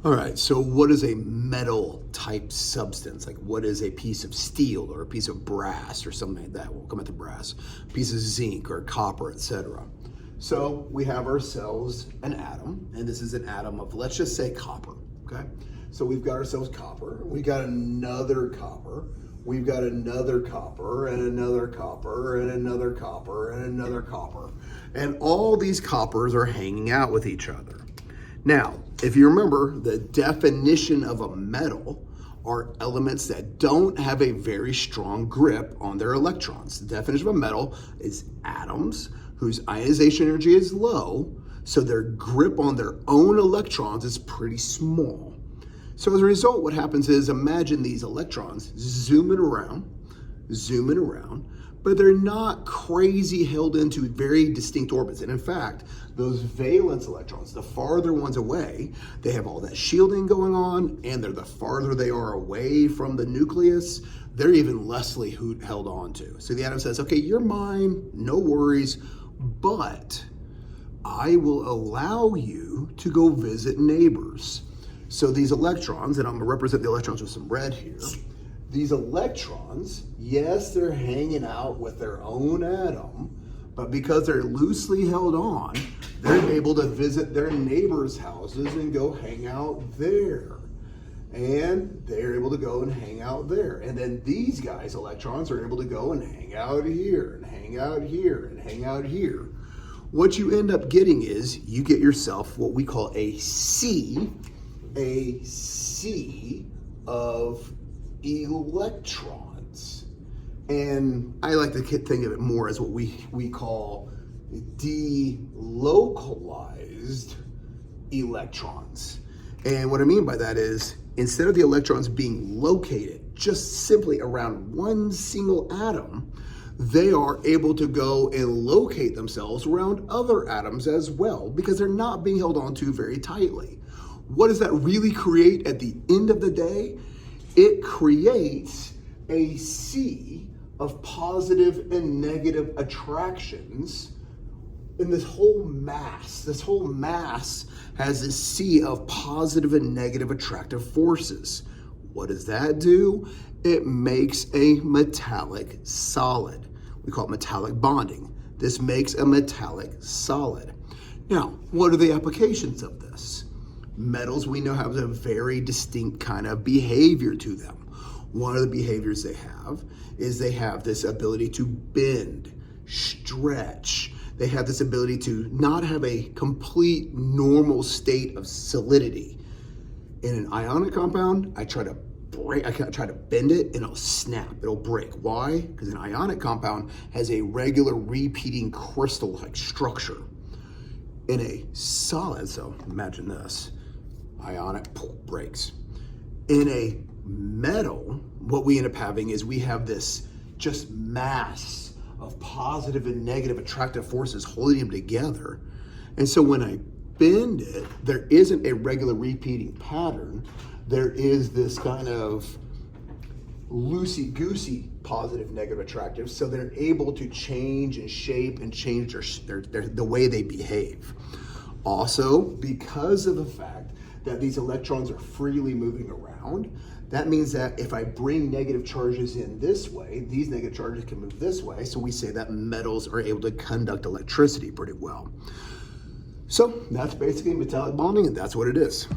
All right, so what is a metal type substance? Like what is a piece of steel or a piece of brass or something like that? We'll come at the brass. A piece of zinc or copper, etc. So we have ourselves an atom, and this is an atom of, let's just say, copper, okay? So we've got ourselves copper, we got another copper, we've got another copper, and another copper, and another copper, and another copper. And all these coppers are hanging out with each other. Now, if you remember, the definition of a metal are elements that don't have a very strong grip on their electrons. The definition of a metal is atoms whose ionization energy is low, so their grip on their own electrons is pretty small. So as a result, what happens is, imagine these electrons zooming around, but they're not crazy held into very distinct orbits. And in fact, those valence electrons, the farther ones away, they have all that shielding going on, and the farther they are away from the nucleus, they're even lessly held on to. So the atom says, okay, you're mine, no worries, but I will allow you to go visit neighbors. So these electrons, and I'm gonna represent the electrons with some red here, these electrons, yes, they're hanging out with their own atom, but because they're loosely held on, they're able to visit their neighbors' houses and go hang out there. And they're able to go and hang out there. And then these guys, electrons, are able to go and hang out here, and hang out here, and hang out here. What you end up getting is, you get yourself what we call a sea of electrons. And I like to think of it more as what we call delocalized electrons. And what I mean by that is, instead of the electrons being located just simply around one single atom, they are able to go and locate themselves around other atoms as well, because they're not being held onto very tightly. What does that really create at the end of the day? It creates a sea of positive and negative attractions in this whole mass. This whole mass has this sea of positive and negative attractive forces. What does that do? It makes a metallic solid. We call it metallic bonding. This makes a metallic solid. Now, what are the applications of this? Metals, we know, have a very distinct kind of behavior to them. One of the behaviors they have is they have this ability to bend, stretch. They have this ability to not have a complete normal state of solidity. In an ionic compound, I try to bend it and it'll snap, it'll break. Why? Because an ionic compound has a regular repeating crystal-like structure. In a solid, so imagine this, ionic breaks. In a metal, what we end up having is we have this just mass of positive and negative attractive forces holding them together. And so when I bend it, there isn't a regular repeating pattern. There is this kind of loosey-goosey positive negative attractive, so they're able to change and shape and change the way they behave. Also, because of the fact that these electrons are freely moving around, that means that if I bring negative charges in this way, these negative charges can move this way, so we say that metals are able to conduct electricity pretty well. So that's basically metallic bonding, and that's what it is.